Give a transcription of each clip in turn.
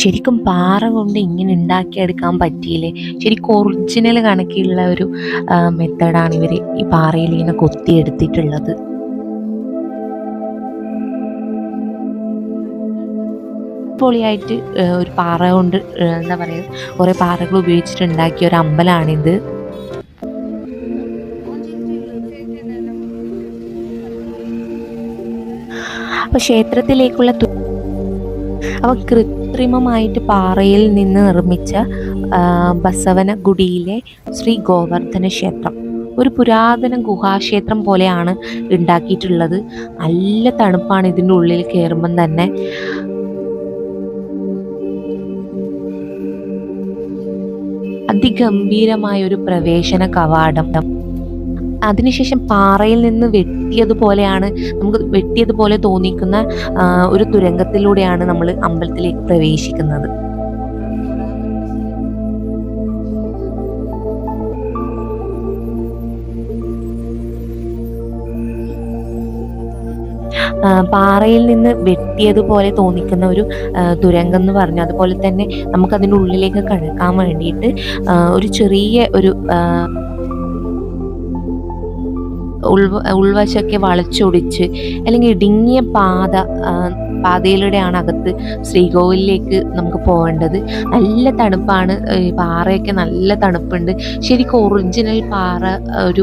ശരിക്കും പാറ കൊണ്ട് ഇങ്ങനെ ഉണ്ടാക്കിയെടുക്കാൻ പറ്റിയില്ലേ? ശരിക്കും ഒറിജിനൽ കണക്കിലുള്ള ഒരു മെത്തേഡാണ് ഇവർ ഈ പാറയിൽ ഇങ്ങനെ കൊത്തിയെടുത്തിട്ടുള്ളത്. പൊളിയായിട്ട് ഒരു പാറ കൊണ്ട് എന്താ പറയുക, കുറേ പാറകൾ ഉപയോഗിച്ചിട്ട് ഉണ്ടാക്കിയ ഒരു അമ്പലമാണിത്. അപ്പോൾ ക്ഷേത്രത്തിലേക്കുള്ള അപ്പോൾ കൃത്രിമമായിട്ട് പാറയിൽ നിന്ന് നിർമ്മിച്ച ബസവന ഗുഡിയിലെ ശ്രീ ഗോവർദ്ധന ക്ഷേത്രം ഒരു പുരാതന ഗുഹാക്ഷേത്രം പോലെയാണ് ഉണ്ടാക്കിയിട്ടുള്ളത്. നല്ല തണുപ്പാണ് ഇതിൻ്റെ ഉള്ളിൽ കയറുമ്പം തന്നെ. അതിഗംഭീരമായ ഒരു പ്രവേശന കവാടം. അതിനുശേഷം പാറയിൽ നിന്ന് വെട്ടിയതുപോലെയാണ്, നമുക്ക് വെട്ടിയതുപോലെ തോന്നിക്കുന്ന ഒരു തുരങ്കത്തിലൂടെയാണ് നമ്മൾ അമ്പലത്തിലേക്ക് പ്രവേശിക്കുന്നത്. പാറയിൽ നിന്ന് വെട്ടിയതുപോലെ തോന്നിക്കുന്ന ഒരു തുരങ്കം എന്ന് പറഞ്ഞു. അതുപോലെ തന്നെ നമുക്കതിൻ്റെ ഉള്ളിലേക്ക് കടക്കാൻ വേണ്ടിയിട്ട് ഒരു ചെറിയ ഒരു ഉൾവശമൊക്കെ വളച്ചൊടിച്ച് അല്ലെങ്കിൽ ഇടുങ്ങിയ പാതയിലൂടെയാണ് അകത്ത് ശ്രീകോവിലേക്ക് നമുക്ക് പോകേണ്ടത്. നല്ല തണുപ്പാണ്, പാറയൊക്കെ നല്ല തണുപ്പുണ്ട്. ശരിക്കും ഒറിജിനൽ പാറ ഒരു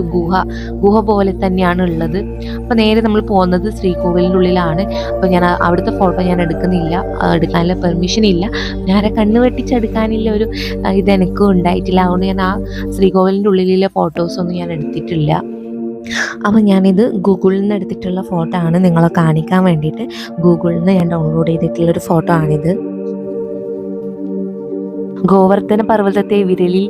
ഗുഹ പോലെ തന്നെയാണ് ഉള്ളത്. അപ്പോൾ നേരെ നമ്മൾ പോകുന്നത് ശ്രീകോവിലിൻ്റെ ഉള്ളിലാണ്. അപ്പോൾ ഞാൻ അവിടുത്തെ ഫോട്ടോ ഞാൻ എടുക്കാനുള്ള പെർമിഷൻ ഇല്ല. ഞാൻ കണ്ണ് വെട്ടിച്ചെടുക്കാനുള്ള ഒരു ഇതെനിക്കും ഉണ്ടായിട്ടില്ല. അതുകൊണ്ട് ഞാൻ ആ ശ്രീകോവിലിൻ്റെ ഉള്ളിലുള്ള ഫോട്ടോസൊന്നും ഞാൻ എടുത്തിട്ടില്ല. അപ്പോൾ ഞാനിത് ഗൂഗിളിൽ നിന്ന് എടുത്തിട്ടുള്ള ഫോട്ടോ ആണ് നിങ്ങളെ കാണിക്കാൻ വേണ്ടിയിട്ട് ഗൂഗിളിൽ നിന്ന് ഞാൻ ഡൗൺലോഡ് ചെയ്തിട്ടുള്ളൊരു ഫോട്ടോ ആണിത്. ഗോവർദ്ധന പർവ്വതത്തെ വിരലിൽ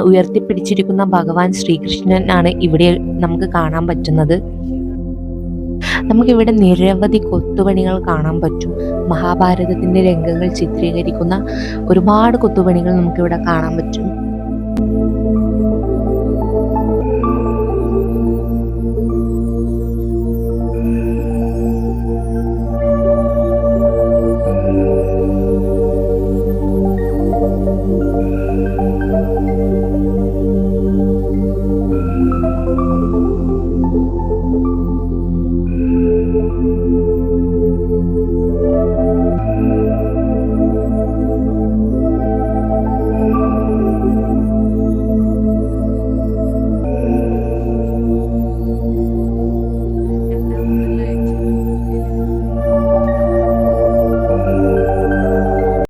ഉയർത്തിപ്പിടിച്ചിരിക്കുന്ന ഭഗവാൻ ശ്രീകൃഷ്ണൻ ആണ് ഇവിടെ നമുക്ക് കാണാൻ പറ്റുന്നത്. നമുക്കിവിടെ നിരവധി കൊത്തുപണികൾ കാണാൻ പറ്റും. മഹാഭാരതത്തിൻ്റെ രംഗങ്ങൾ ചിത്രീകരിക്കുന്ന ഒരുപാട് കൊത്തുപണികൾ നമുക്കിവിടെ കാണാൻ പറ്റും.